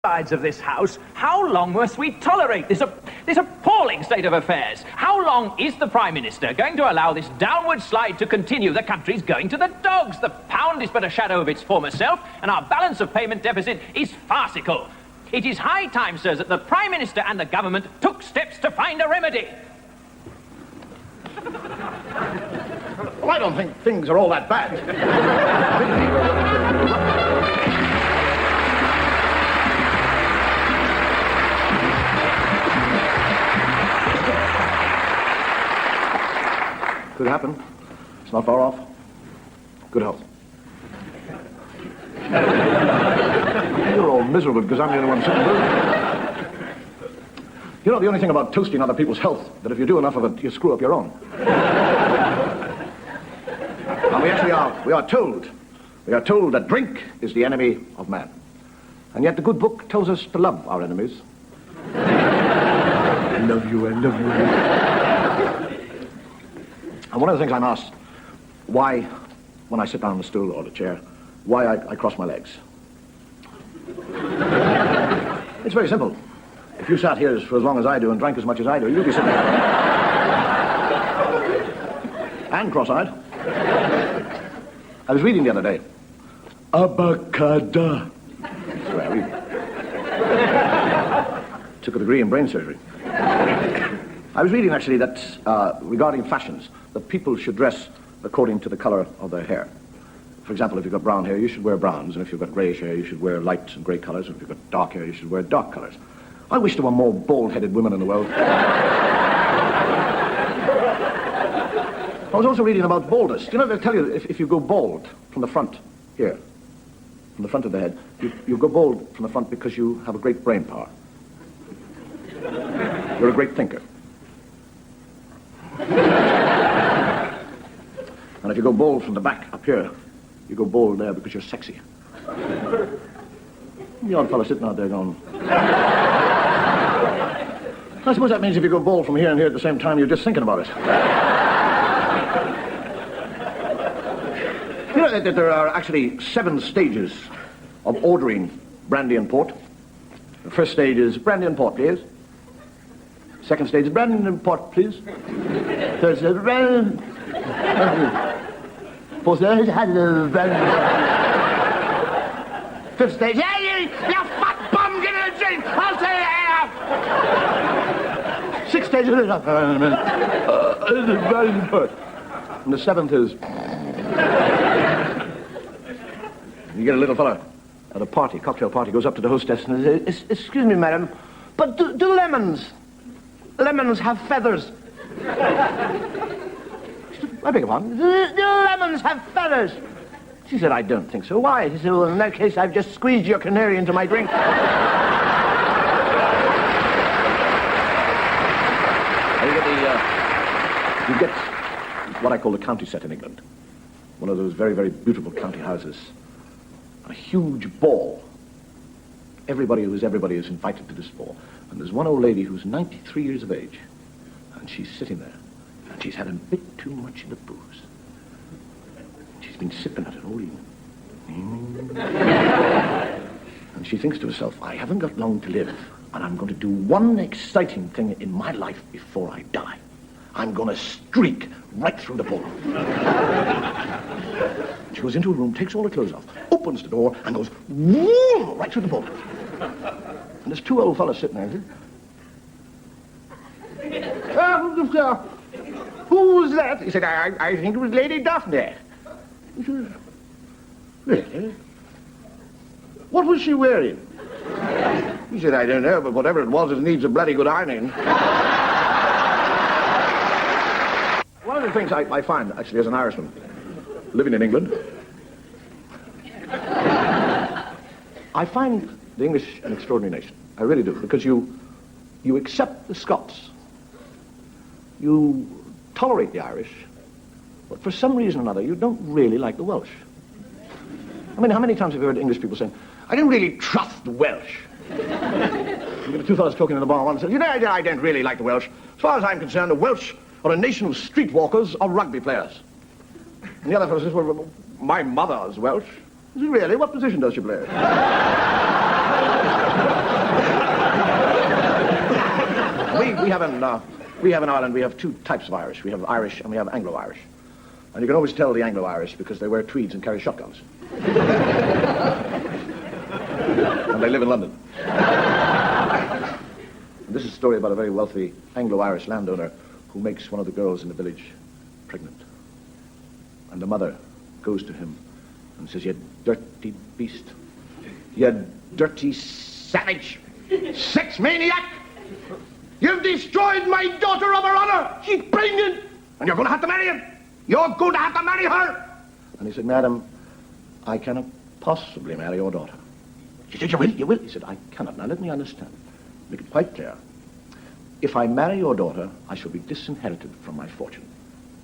sides of this House, how long must we tolerate this appalling state of affairs? How long is the Prime Minister going to allow this downward slide to continue? The country's going to the dogs. The pound is but a shadow of its former self, and our balance of payment deficit is farcical. It is high time, sirs, that the Prime Minister and the government took steps to find a remedy. Well, I don't think things are all that bad. Could happen. It's not far off. Good health. You're all miserable because I'm the only one sitting there. You know, the only thing about toasting other people's health, that if you do enough of it, you screw up your own. And we are told that drink is the enemy of man. And yet the good book tells us to love our enemies. I love you, I love you. And one of the things I'm asked, why, when I sit down on the stool or the chair, why I cross my legs. It's very simple. If you sat here for as long as I do and drank as much as I do, you'd be sitting there. And cross-eyed. I was reading the other day. Abacada. That's the way I read. Took a degree in brain surgery. I was reading, actually, that regarding fashions, that people should dress according to the color of their hair. For example, if you've got brown hair, you should wear browns, and if you've got greyish hair, you should wear light and grey colours, and if you've got dark hair, you should wear dark colours. I wish there were more bald-headed women in the world. I was also reading about baldness. Do you know, they tell you, if you go bald from the front, here, from the front of the head, you go bald from the front because you have a great brain power. You're a great thinker. And if you go bald from the back up here, you go bald there because you're sexy. The odd fellow sitting out there going... I suppose that means if you go bald from here and here at the same time, you're just thinking about it. You know that there are actually 7 stages of ordering brandy and port. The first stage is brandy and port, please. Second stage is brandy and port, please. Third stage is brandy... Fourth stage is brandy... Fifth stage, hey, you fat bum, get in the drink! I'll say it! Sixth stage is... And the 7th is... You get a little fella at a party, cocktail party, goes up to the hostess and says, excuse me, madam, but do lemons have feathers? I beg your pardon? Do lemons have feathers? She said, I don't think so. Why? He said, well, in that case, I've just squeezed your canary into my drink. You get what I call the county set in England. One of those very, very beautiful county houses. A huge ball. Everybody is invited to this ball. And there's one old lady who's 93 years of age. And she's sitting there. And she's had a bit too much of the booze. She's been sipping at it all evening. And she thinks to herself, I haven't got long to live, and I'm going to do one exciting thing in my life before I die. I'm going to streak right through the ball. She goes into a room, takes all her clothes off, opens the door, and goes whoom, right through the ball. And there's 2 old fellas sitting there. Who was that? He said, I think it was Lady Daphne. He said, really? What was she wearing? He said, I don't know, but whatever it was, it needs a bloody good ironing. One of the things I find, actually, as an Irishman, living in England, I find the English an extraordinary nation. I really do, because you accept the Scots. You tolerate the Irish, but for some reason or another, you don't really like the Welsh. I mean, how many times have you heard English people saying, I don't really trust the Welsh? You get 2 fellas talking in the bar, one says, you know, I don't really like the Welsh. As far as I'm concerned, the Welsh are a nation of streetwalkers or rugby players. And the other fellow says, well, my mother's Welsh. Is it really? What position does she play? we have in Ireland, we have two types of Irish. We have Irish and we have Anglo-Irish. And you can always tell the Anglo-Irish because they wear tweeds and carry shotguns. And they live in London. And this is a story about a very wealthy Anglo-Irish landowner who makes one of the girls in the village pregnant. And the mother goes to him and says, "You dirty beast, you dirty savage, sex maniac! You've destroyed my daughter of her honor! She's pregnant! And you're going to have to marry him! You're going to have to marry her!" And he said, "Madam, I cannot possibly marry your daughter." She said, "You will, you will." He said, "I cannot. Now let me understand. Make it quite clear. If I marry your daughter, I shall be disinherited from my fortune.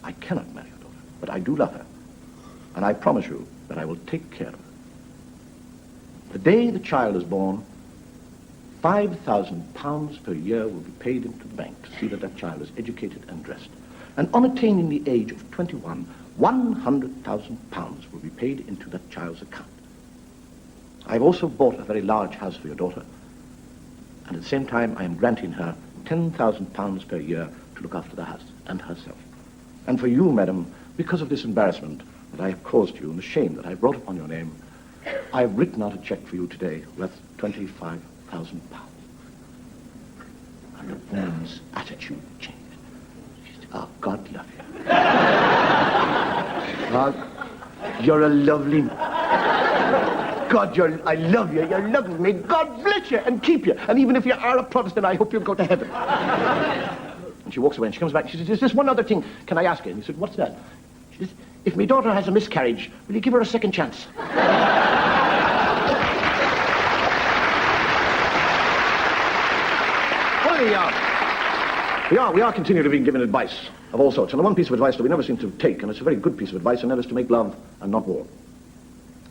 I cannot marry your daughter, but I do love her. And I promise you that I will take care of her. The day the child is born, £5,000 per year will be paid into the bank to see that that child is educated and dressed. And on attaining the age of 21, £100,000 will be paid into that child's account. I've also bought a very large house for your daughter, and at the same time I am granting her £10,000 per year to look after the house and herself. And for you, madam, because of this embarrassment that I have caused you and the shame that I brought upon your name, I have written out a check for you today worth £25,000. And the woman's attitude changed. She said, "Oh, God love you." God, you're a lovely man. God, I love you. You're lovely. May God bless you and keep you. And even if you are a Protestant, I hope you'll go to heaven. And she walks away and she comes back and she says, "There's just one other thing. Can I ask you?" And he said, "What's that?" She says, "If my daughter has a miscarriage, will you give her a second chance?" Well, we are continuing to be given advice of all sorts. And the one piece of advice that we never seem to take, and it's a very good piece of advice, and that is to make love and not war.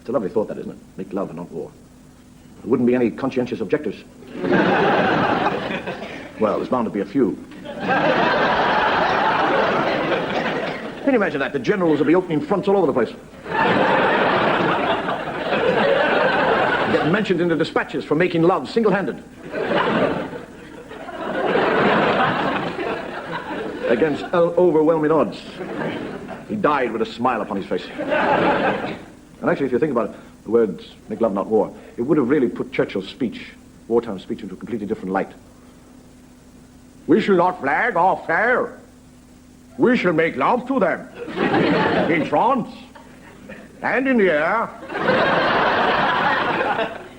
It's a lovely thought, that, isn't it? Make love and not war. There wouldn't be any conscientious objectors. Well, there's bound to be a few. Can you imagine that? The generals will be opening fronts all over the place. Getting mentioned in the dispatches for making love single-handed. Against overwhelming odds. He died with a smile upon his face. And actually, if you think about it, the words, "make love, not war," it would have really put Churchill's speech, wartime speech, into a completely different light. "We shall not flag or flare. We shall make love to them. In France and in the air.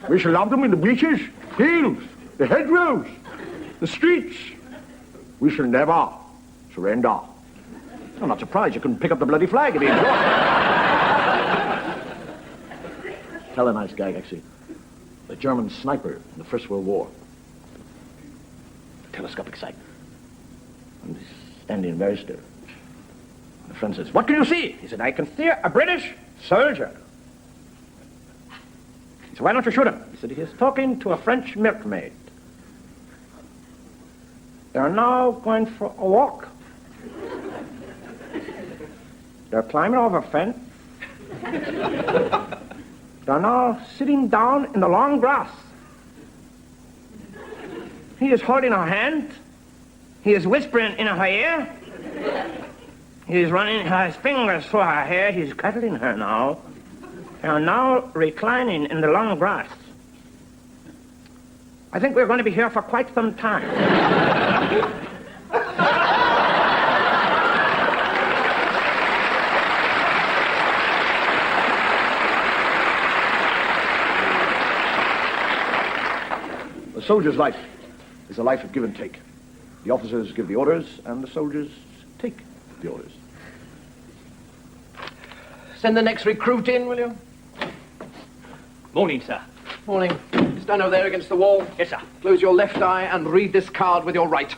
We shall love them in the beaches, fields, the hedgerows, the streets. We shall never surrender." I'm not surprised you couldn't pick up the bloody flag if you enjoyed it. Tell a nice guy, actually. The German sniper in the First World War. Telescopic sight. And he's standing very still. And the friend says, "What can you see?" He said, "I can see a British soldier." He said, "Why don't you shoot him?" He said, "He is talking to a French milkmaid. They are now going for a walk. They're climbing over a fence. They're now sitting down in the long grass. He is holding her hand. He is whispering in her ear. He is running his fingers through her hair. He's cuddling her now. They are now reclining in the long grass. I think we're going to be here for quite some time." The soldier's life is a life of give and take. The officers give the orders, and the soldiers take the orders. Send the next recruit in, will you? Morning, sir. Morning. Stand over there against the wall. Yes, sir. Close your left eye and read this card with your right.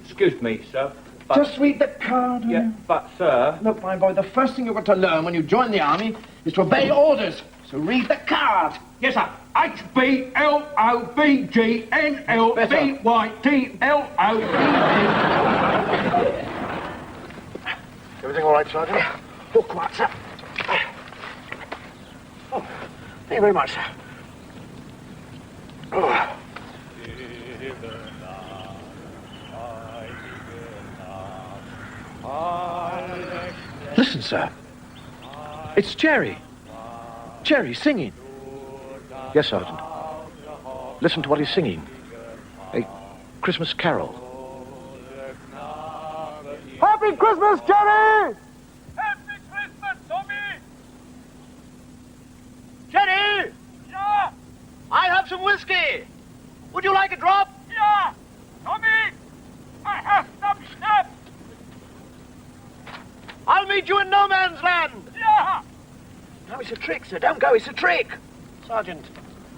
Excuse me, sir. But, Just read the card. will yeah, you? but, sir... Look, my boy, the first thing you've got to learn when you join the army is to obey orders. So read the card. Yes, sir. HBLOBGNLBYTLOBE. Everything all right, Sergeant? Oh, quite, sir. Oh, thank you very much, sir. Oh. Listen, sir. It's Jerry. Jerry singing. Yes, Sergeant. Listen to what he's singing. A Christmas carol. Happy Christmas, Jerry! Happy Christmas, Tommy! Jerry! Yeah! I have some whiskey. Would you like a drop? Yeah! Tommy! I have some schnapps! I'll meet you in no man's land. Yeah! No, it's a trick, sir. Don't go. It's a trick. Sergeant,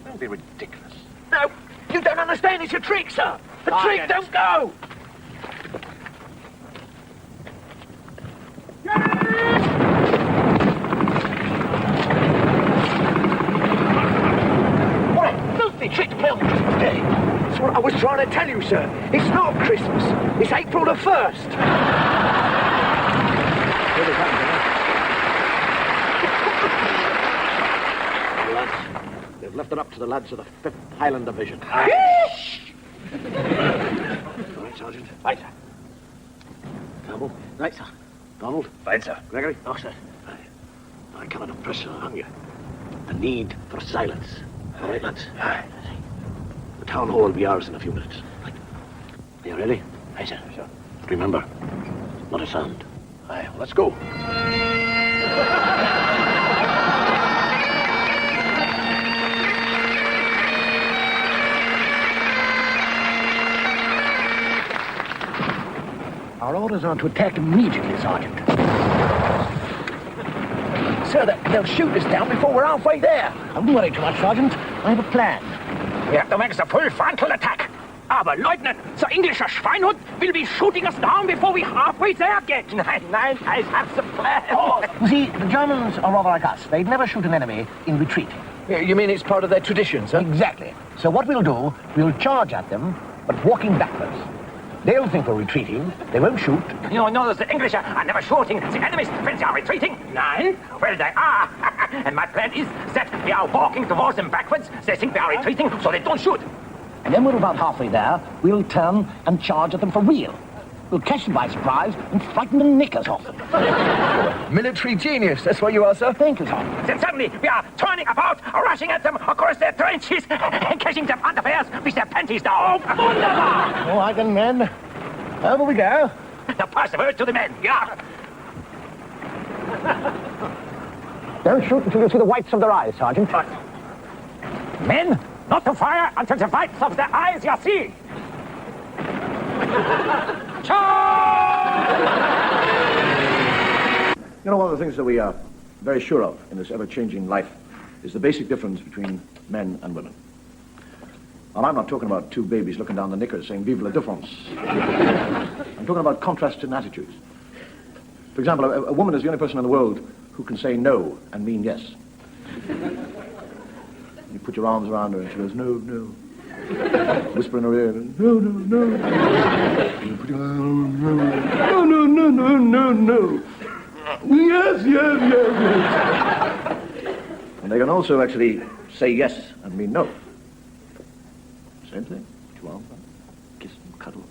don't be ridiculous. No, you don't understand. It's a trick, sir. A I trick. get it. Don't go. What a filthy trick to play on Christmas Day. That's what I was trying to tell you, sir. It's not Christmas. It's April the 1st. They've left it up to the lads of the 5th Highland Division. All right, Sergeant. Right, sir. Campbell. Right, sir. Donald. Fine, sir. Gregory. Oh, sir. I cannot impress on you the need for silence. All right, lads? Aye. The town hall will be ours in a few minutes. Right. Are you ready? Aye, sir. Sure. Remember, not a sound. Aye, let's go. Our orders are to attack immediately, Sergeant. Sir, they'll shoot us down before we're halfway there. Don't worry too much, Sergeant. I have a plan. We have to make the full frontal attack. Aber, Leutnant, the English Schweinhund will be shooting us down before we halfway there get. Nein, I have the plan. Oh, you see, the Germans are rather like us. They'd never shoot an enemy in retreat. You mean it's part of their tradition, sir? Exactly. So what we'll do, we'll charge at them, but walking backwards. They'll think we're retreating. They won't shoot. You know that the English are never shooting the enemies when they are retreating. Nein? Well, they are. And my plan is that we are walking towards them backwards. They think we are retreating, so they don't shoot. And then we're about halfway there, we'll turn and charge at them for real. We'll catch them by surprise and frighten the knickers off them. Military genius, that's what you are, sir. Thank you, sir. Then suddenly we are turning about, rushing at them across their trenches, and catching them unawares with their panties down. Oh, wunderbar! All right, then, men. Over we go. Now pass the word to the men. Yeah. Don't shoot until you see the whites of their eyes, Sergeant. Men, not to fire until the whites of their eyes you see. You know, one of the things that we are very sure of in this ever-changing life is the basic difference between men and women. And I'm not talking about two babies looking down the knickers saying, "Vive la différence." I'm talking about contrasts in attitudes. For example, a woman is the only person in the world who can say no and mean yes. You put your arms around her and she goes, "No, no." Whisper in her ear, "No, no, no." You put your arms around her, "No, no, no, no, no, no." Yes, yes, yes, yes. And they can also actually say yes and mean no. Same thing. Put your arms around, kiss and cuddle.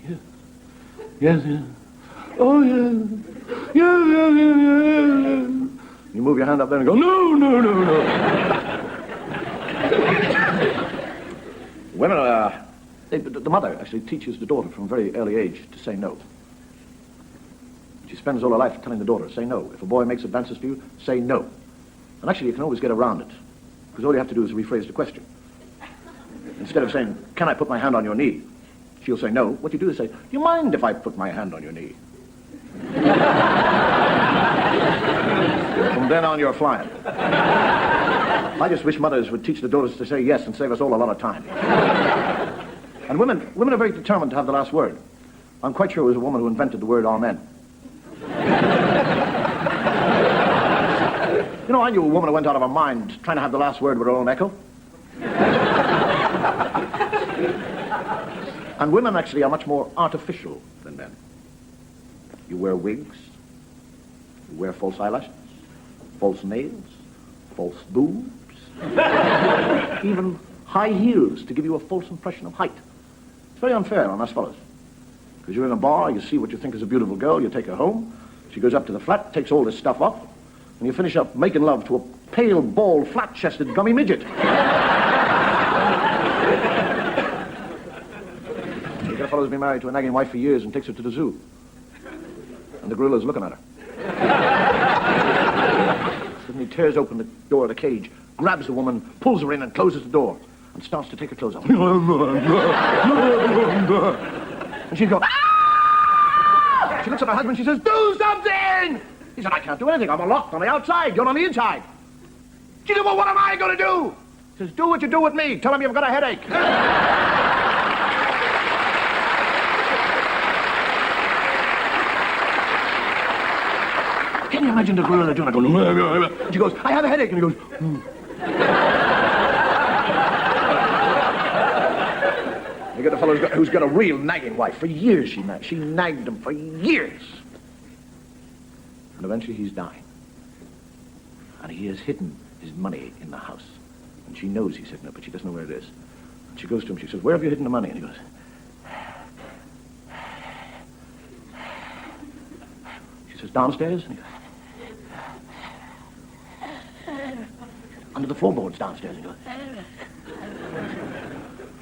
Yes, yes, yes. Oh, yes. Yes, yes, yes, yes. You move your hand up there and go, "No, no, no, no." Women are... the mother actually teaches the daughter from a very early age to say no. She spends all her life telling the daughter, say no. If a boy makes advances to you, say no. And actually, you can always get around it. Because all you have to do is rephrase the question. Instead of saying, "Can I put my hand on your knee?" She'll say no. What you do is say, "Do you mind if I put my hand on your knee?" From then on, you're flying. I just wish mothers would teach the daughters to say yes and save us all a lot of time. And women are very determined to have the last word. I'm quite sure it was a woman who invented the word amen. You know, I knew a woman who went out of her mind trying to have the last word with her own echo. And women actually are much more artificial than men. You wear wigs, you wear false eyelashes, false nails, false boobs, even high heels to give you a false impression of height. It's very unfair on us fellas. Because you're in a bar, you see what you think is a beautiful girl, you take her home, she goes up to the flat, takes all this stuff off, and you finish up making love to a pale, bald, flat-chested, gummy midget. You get a fellow who's been married to a nagging wife for years and takes her to the zoo. And the gorilla's looking at her. Suddenly he tears open the door of the cage, grabs the woman, pulls her in and closes the door, and starts to take her clothes off. And she's going, ah! She looks at her husband, she says, do something! He said, I can't do anything. I'm locked on the outside. You're on the inside. She said, well, what am I going to do? He says, do what you do with me. Tell him you've got a headache. Can you imagine the gorilla doing it? Going, she goes, I have a headache. And he goes, You get a fellow who's got a real nagging wife. For years she nagged him for years. And eventually he's dying. And he has hidden his money in the house. And she knows he's hidden it, but she doesn't know where it is. And she goes to him, she says, where have you hidden the money? And he goes, she says, downstairs? And he goes, under the floorboards downstairs. And he goes,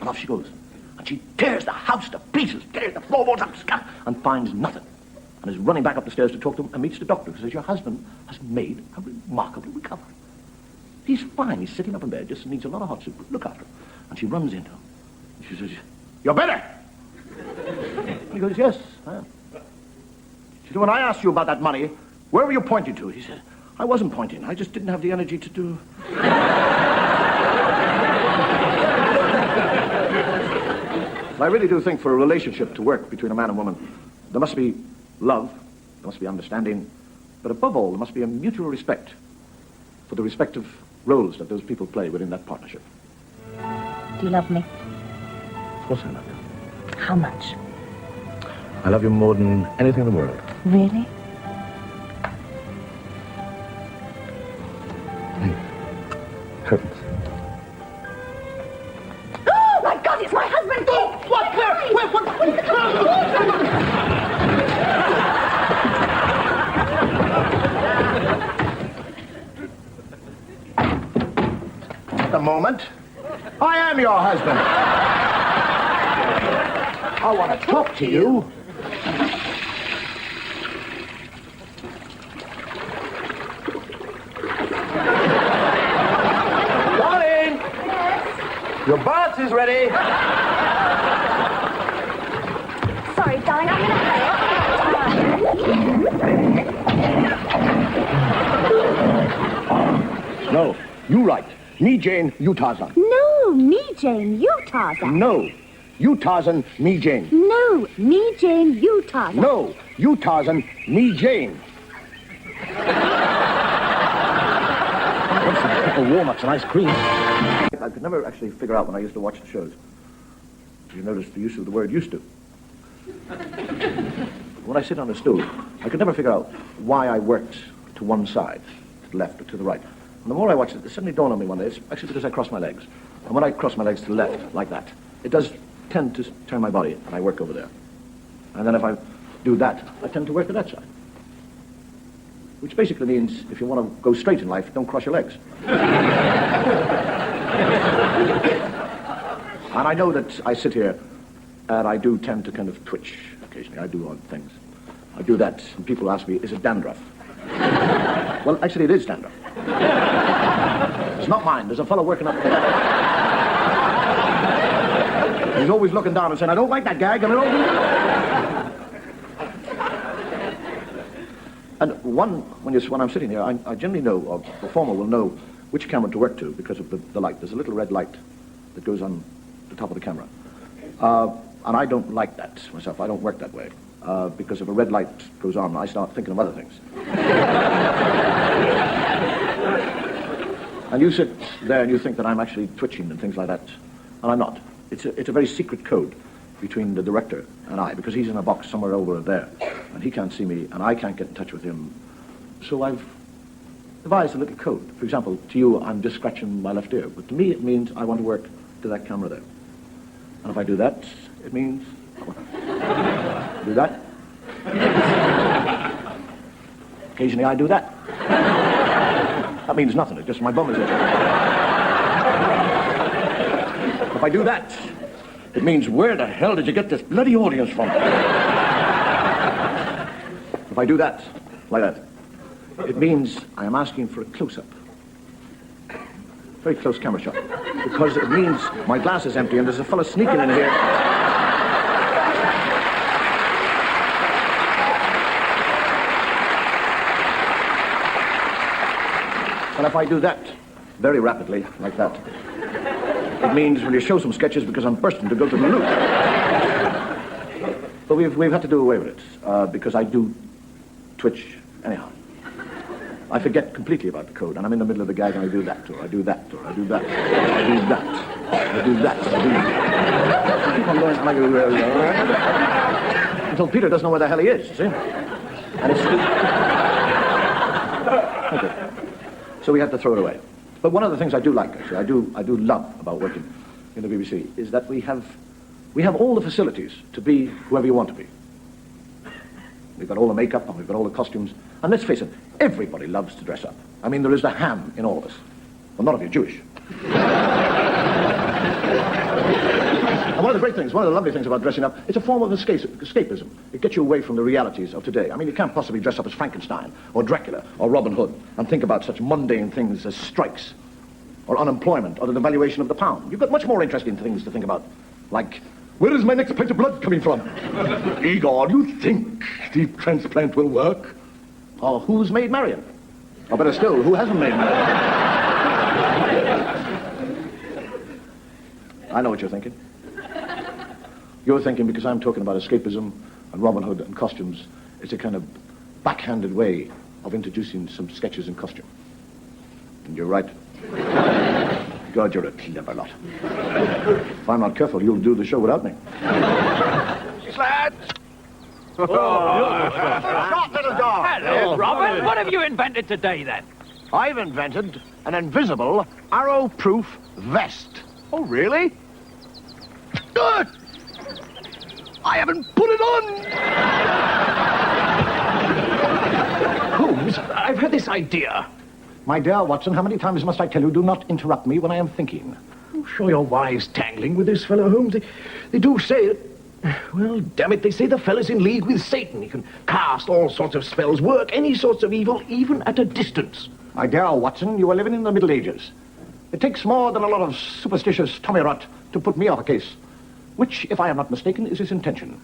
and off she goes. And she tears the house to pieces, tears the floorboards up, and finds nothing. And is running back up the stairs to talk to him and meets the doctor, who says, your husband has made a remarkable recovery. He's fine. He's sitting up in bed, just needs a lot of hot soup. Look after him. And she runs into him. And she says, you're better. And he goes, yes, I am. She said, when I asked you about that money, where were you pointing to? He said, I wasn't pointing. I just didn't have the energy to do... I really do think for a relationship to work between a man and woman, there must be love, there must be understanding, but above all, there must be a mutual respect for the respective roles that those people play within that partnership. Do you love me? Of course I love you. How much? I love you more than anything in the world. Really? Curtains. Oh, my God, it's my husband! Oh, What? Where? What? A moment. I am your husband. I want to talk to you. Darling! Your bath is ready. Sorry, darling, I'm going to hurry. No, you right. Me Jane, you Tarzan. No, me Jane, you Tarzan. No, you Tarzan, me Jane. No, me Jane, you Tarzan. No, you Tarzan, me Jane. Pickle walnuts and ice cream. I could never actually figure out when I used to watch the shows. You notice the use of the word used to. When I sit on a stool, I could never figure out why I worked to one side, to the left or to the right. And the more I watched it, it suddenly dawned on me one day, it's actually because I cross my legs. And when I cross my legs to the left, like that, it does tend to turn my body, and I work over there. And then if I do that, I tend to work to that side. Which basically means, if you want to go straight in life, don't cross your legs. And I know that I sit here, and I do tend to kind of twitch occasionally. I do odd things. I do that, and people ask me, is it dandruff? Well, actually, it is dandruff. It's not mine. There's a fellow working up there. He's always looking down and saying, I don't like that gag, and I don't... And when I'm sitting here, I generally know, or the performer will know, which camera to work to because of the light. There's a little red light that goes on the top of the camera. And I don't like that myself. I don't work that way. Because if a red light goes on, I start thinking of other things. And you sit there and you think that I'm actually twitching and things like that. And I'm not. It's a very secret code between the director and I, because he's in a box somewhere over there. And he can't see me, and I can't get in touch with him. So I've devised a little code. For example, to you, I'm just scratching my left ear. But to me, it means I want to work to that camera there. And if I do that, it means... Do that. Occasionally I do that. That means nothing. It's just my bum is itching. If I do that, it means where the hell did you get this bloody audience from? If I do that, like that, it means I am asking for a close-up. Very close camera shot. Because it means my glass is empty and there's a fella sneaking in here. And if I do that very rapidly, like that, it means will you show some sketches because I'm bursting to go to the loo. But we've had to do away with it because I do twitch anyhow. I forget completely about the code, and I'm in the middle of the gag, and I do that, or I do that, or I do that, I do that, I do that, I do that. I keep on going until Peter doesn't know where the hell he is, you see? And it's okay. So we had to throw it away. But one of the things I do like, actually, I do love about working in the BBC, is that we have all the facilities to be whoever you want to be. We've got all the makeup, and we've got all the costumes. And let's face it, everybody loves to dress up. I mean, there is the ham in all of us. Well, none of you are Jewish. And one of the great things, one of the lovely things about dressing up, it's a form of escapism. It gets you away from the realities of today. I mean, you can't possibly dress up as Frankenstein, or Dracula, or Robin Hood, and think about such mundane things as strikes, or unemployment, or the devaluation of the pound. You've got much more interesting things to think about, like, where is my next pint of blood coming from? Igor, you think the transplant will work? Or who's made Marion? Or better still, who hasn't made Marion? I know what you're thinking. You're thinking because I'm talking about escapism and Robin Hood and costumes, it's a kind of backhanded way of introducing some sketches in costume. And you're right. God, you're a clever lot. If I'm not careful, you'll do the show without me. Lads! Short little dog! Hello, Robin. What have you invented today, then? I've invented an invisible, arrow-proof vest. Oh, really? Good! I haven't put it on! Holmes, I've had this idea. My dear Watson, how many times must I tell you, do not interrupt me when I am thinking? I'm sure you're wise tangling with this fellow, Holmes. They do say that... Well, damn it, they say the fellow's in league with Satan. He can cast all sorts of spells, work any sorts of evil, even at a distance. My dear Watson, you are living in the Middle Ages. It takes more than a lot of superstitious tommy-rot to put me off a case, which, if I am not mistaken, is his intention.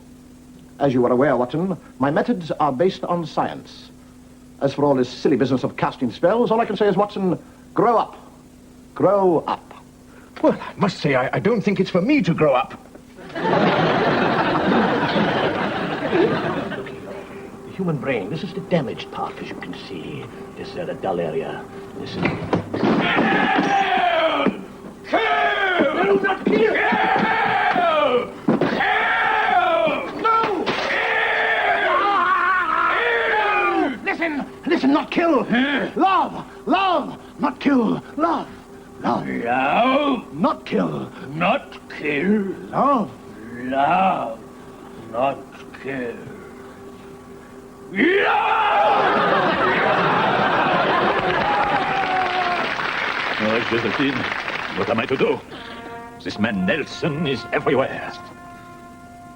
As you are aware, Watson, my methods are based on science. As for all this silly business of casting spells, all I can say is, Watson, grow up. Grow up. Well, I must say, I don't think it's for me to grow up. The human brain, this is the damaged part, as you can see. This is the dull area. This is... Kill! No, not kill! Kill! No! Listen, not kill. Love, not kill. Love. Love, Not kill. not kill. Love. Love, not kill. Oh, Josephine, what am I to do? This man Nelson is everywhere.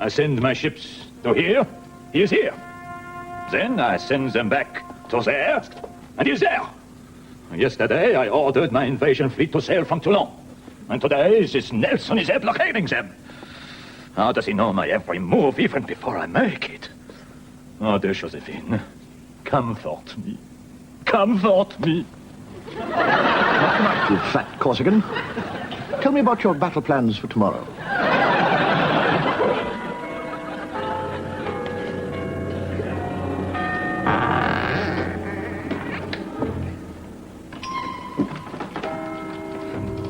I send my ships to here, he is here. Then I send them back to there, and he is there. Yesterday I ordered my invasion fleet to sail from Toulon. And today this Nelson is there blockading them. How does he know my every move even before I make it? Oh, dear Josephine, comfort me. Comfort me. You fat Corsican. Tell me about your battle plans for tomorrow.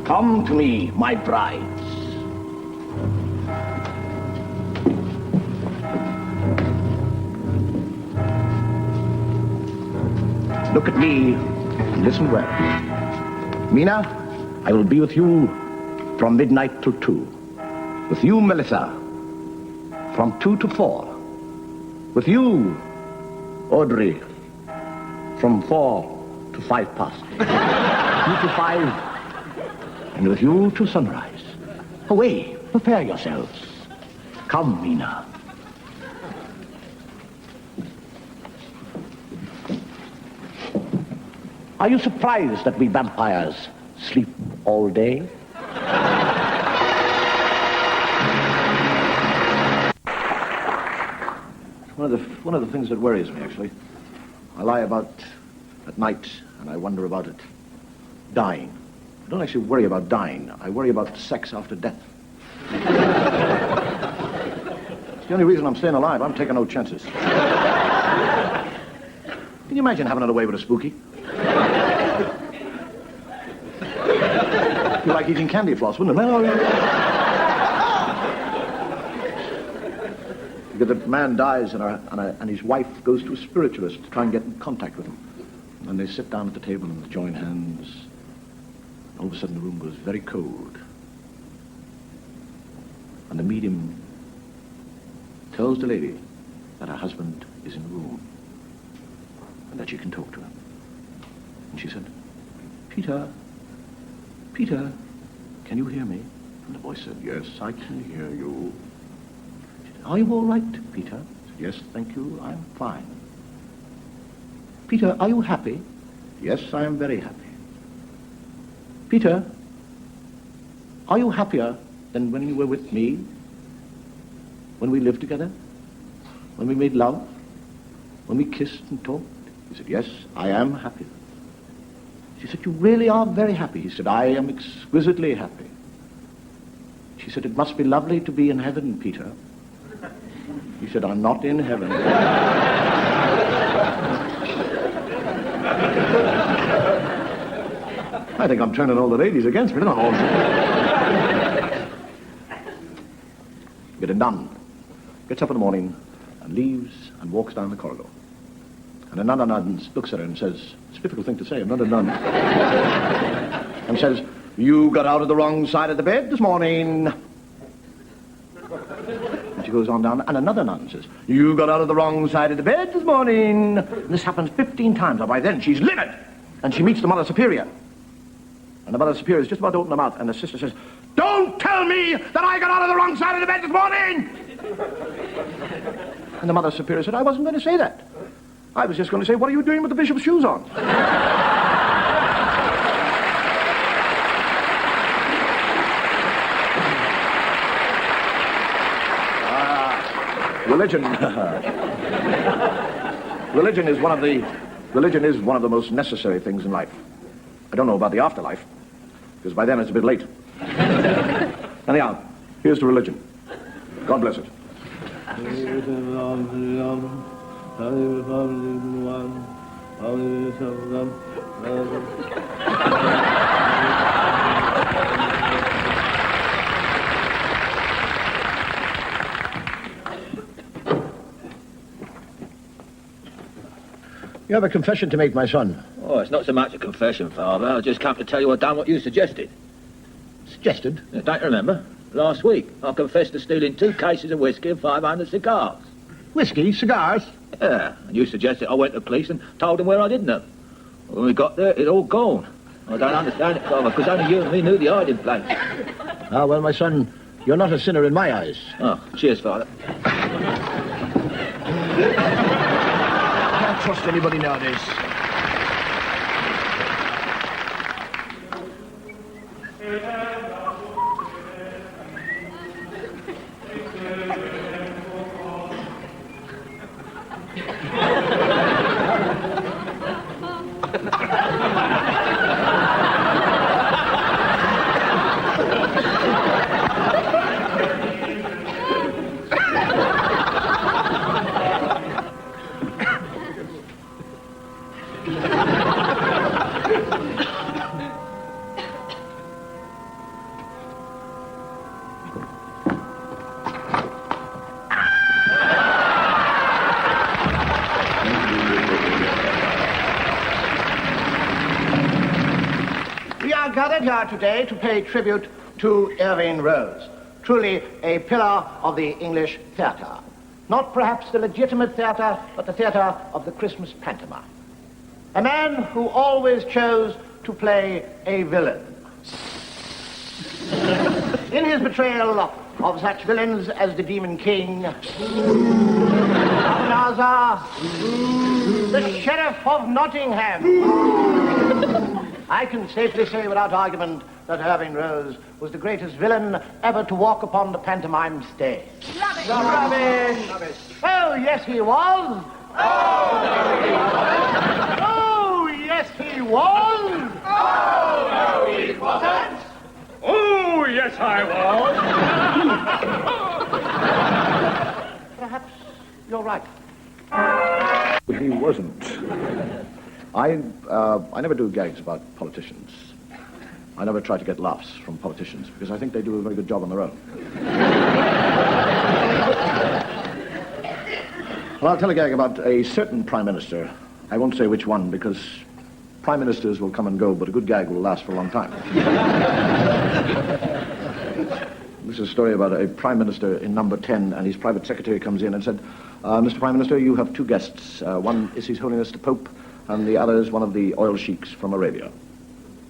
Come to me, my brides. Look at me and listen well. Mina, I will be with you from midnight till 2. With you, Melissa, from 2 to 4. With you, Audrey, from 4 to 5 past. 2 to 5, and with you to sunrise. Away, prepare yourselves. Come, Mina. Are you surprised that we vampires sleep all day? One of the things that worries me, actually. I lie about at night and I wonder about it. Dying. I don't actually worry about dying. I worry about sex after death. It's the only reason I'm staying alive. I'm taking no chances. Can you imagine having it away with a spooky? You're like eating candy floss, wouldn't it? Because the man dies and his wife goes to a spiritualist to try and get in contact with him. And they sit down at the table and join hands. All of a sudden the room goes very cold. And the medium tells the lady that her husband is in the room and that she can talk to him. And she said, Peter, can you hear me? And the voice said, yes, I can hear you. She said, are you all right, Peter? I said, yes, thank you, I'm fine. Peter, are you happy? Yes, I am very happy. Peter, are you happier than when you were with me? When we lived together? When we made love? When we kissed and talked? He said, yes, I am happy. She said, you really are very happy. He said, I am exquisitely happy. She said, it must be lovely to be in heaven, Peter. He said, I'm not in heaven. I think I'm turning all the ladies against me. No. Get a nun. Gets up in the morning and leaves and walks down the corridor. And another nun looks at her and says, it's a difficult thing to say, I'm not a nun. And says, you got out of the wrong side of the bed this morning. And she goes on down, and another nun says, you got out of the wrong side of the bed this morning. And this happens 15 times, and by then she's livid. And she meets the Mother Superior. And the Mother Superior is just about to open her mouth, and the sister says, don't tell me that I got out of the wrong side of the bed this morning! And the Mother Superior said, I wasn't going to say that. I was just going to say, what are you doing with the bishop's shoes on? Religion. Religion is one of the most necessary things in life. I don't know about the afterlife, because by then it's a bit late. Anyhow, here's to religion. God bless it. You have a confession to make, my son. Oh, it's not so much a confession, Father. I just come to tell you I've done what you suggested. Suggested? Don't you remember? Last week, I confessed to stealing 2 cases of whiskey and 500 cigars. Whiskey? Cigars? Yeah, and you suggested I went to the police and told them where I hid them. When we got there, it all gone. I don't understand it, Father, because only you and me knew the hiding place. Ah, well, my son, you're not a sinner in my eyes. Oh, cheers, Father. Can't trust anybody nowadays. Gathered here today to pay tribute to Irving Rose, truly a pillar of the English theatre. not perhaps the legitimate theatre, but the theatre of the Christmas pantomime. A man who always chose to play a villain. In his betrayal of such villains as the Demon King, Almanazar, the Sheriff of Nottingham, I can safely say without argument that Irving Rose was the greatest villain ever to walk upon the pantomime stage. Rubbish! Rubbish! Oh, yes, he was. Oh, yes, he was. Oh, no, he wasn't. Oh, yes, I was. Perhaps you're right. He wasn't. I never do gags about politicians. I never try to get laughs from politicians because I think they do a very good job on their own. Well, I'll tell a gag about a certain prime minister. I won't say which one because prime ministers will come and go, but a good gag will last for a long time. This is a story about a prime minister in number 10, and his private secretary comes in and said, Mr. Prime Minister, you have two guests. One is His Holiness the Pope, and the other is one of the oil sheiks from Arabia.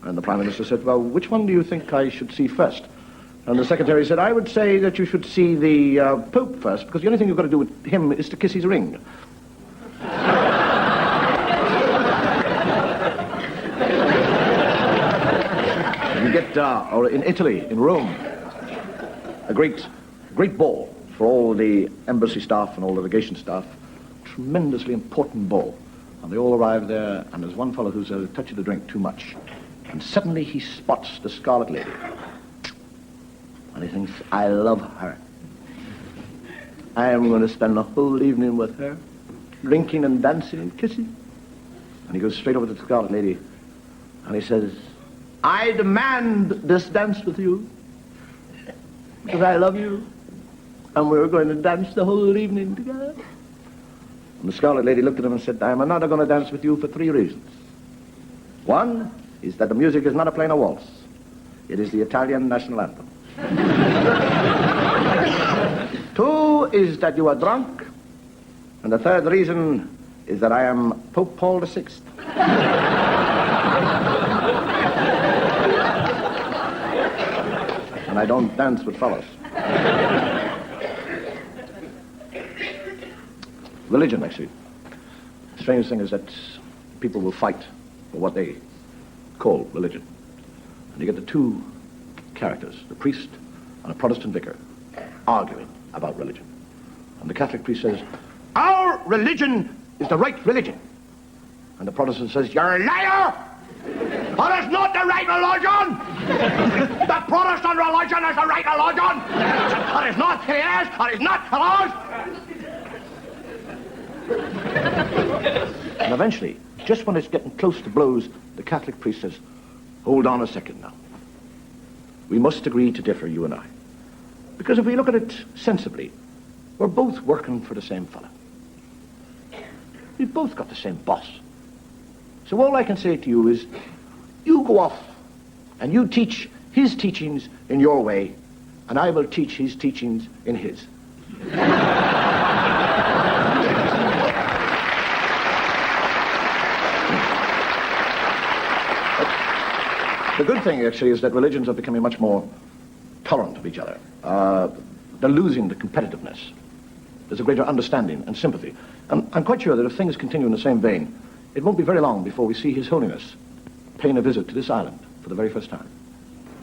And the Prime Minister said, well, which one do you think I should see first? And the secretary said, I would say that you should see the Pope first, because the only thing you've got to do with him is to kiss his ring. You get, or in Italy, in Rome, a great ball for all the embassy staff and all the legation staff. Tremendously important ball. And they all arrive there, and there's one fellow who's a touch of the drink too much. And suddenly he spots the Scarlet Lady. And he thinks, I love her. I am going to spend the whole evening with her, drinking and dancing and kissing. And he goes straight over to the Scarlet Lady, and he says, I demand this dance with you, because I love you, and we're going to dance the whole evening together. And the Scarlet Lady looked at him and said, I am not going to dance with you for 3 reasons. One is that the music is not a plain waltz. It is the Italian national anthem. 2 is that you are drunk. And the 3rd reason is that I am Pope Paul VI. And I don't dance with fellows. Religion, actually. The strange thing is that people will fight for what they call religion. And you get the 2 characters, the priest and a Protestant vicar, arguing about religion. And the Catholic priest says, our religion is the right religion. And the Protestant says, you're a liar! That is not the right religion! The Protestant religion is the right religion! That is not, it is, that is not, it is! And eventually, just when it's getting close to blows, the Catholic priest says, hold on a second now. We must agree to differ, you and I. Because if we look at it sensibly, we're both working for the same fella. We've both got the same boss. So all I can say to you is, you go off and you teach his teachings in your way, and I will teach his teachings in his. The good thing, actually, is that religions are becoming much more tolerant of each other. They're losing the competitiveness. There's a greater understanding and sympathy. And I'm quite sure that if things continue in the same vein, it won't be very long before we see His Holiness paying a visit to this island for the very first time.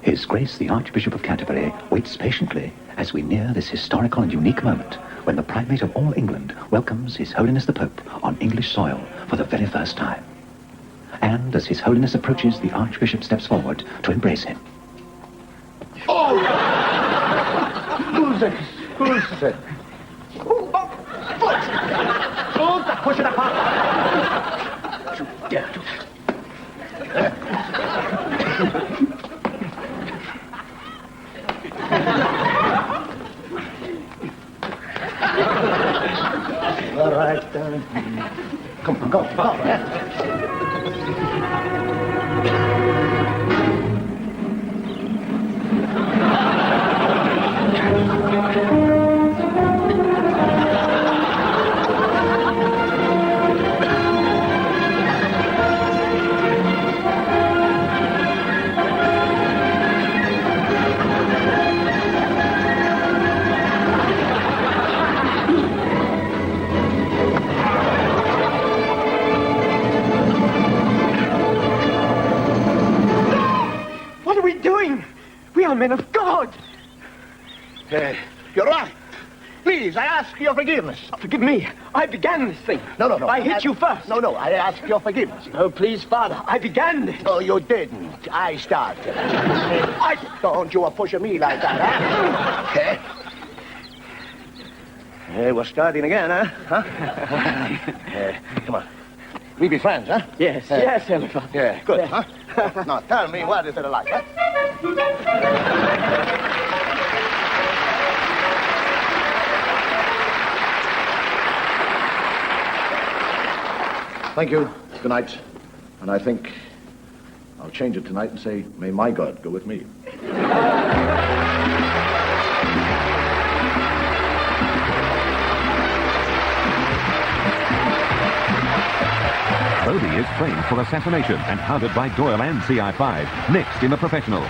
His Grace the Archbishop of Canterbury waits patiently as we near this historical and unique moment when the Primate of all England welcomes His Holiness the Pope on English soil for the very first time. And as His Holiness approaches, the Archbishop steps forward to embrace him. Oh! Who's it? Oh, foot! Oh, push it apart! You dare to... All right, come on, go. You're right. Please, I ask your forgiveness. Forgive me. I began this thing. No. I hit you first. No, I ask your forgiveness. Oh, please, Father. I began this. No, you didn't. I started. Don't you push me like that, huh? We're starting again, huh? Come on. We be friends, huh? Yes, Heavenly Father. Yeah, good, huh? Now, tell me, what is it like, huh? Thank you. Good night. And I think I'll change it tonight and say, may my God go with me. Bodie is framed for assassination and hounded by Doyle and CI5. Next in The Professionals.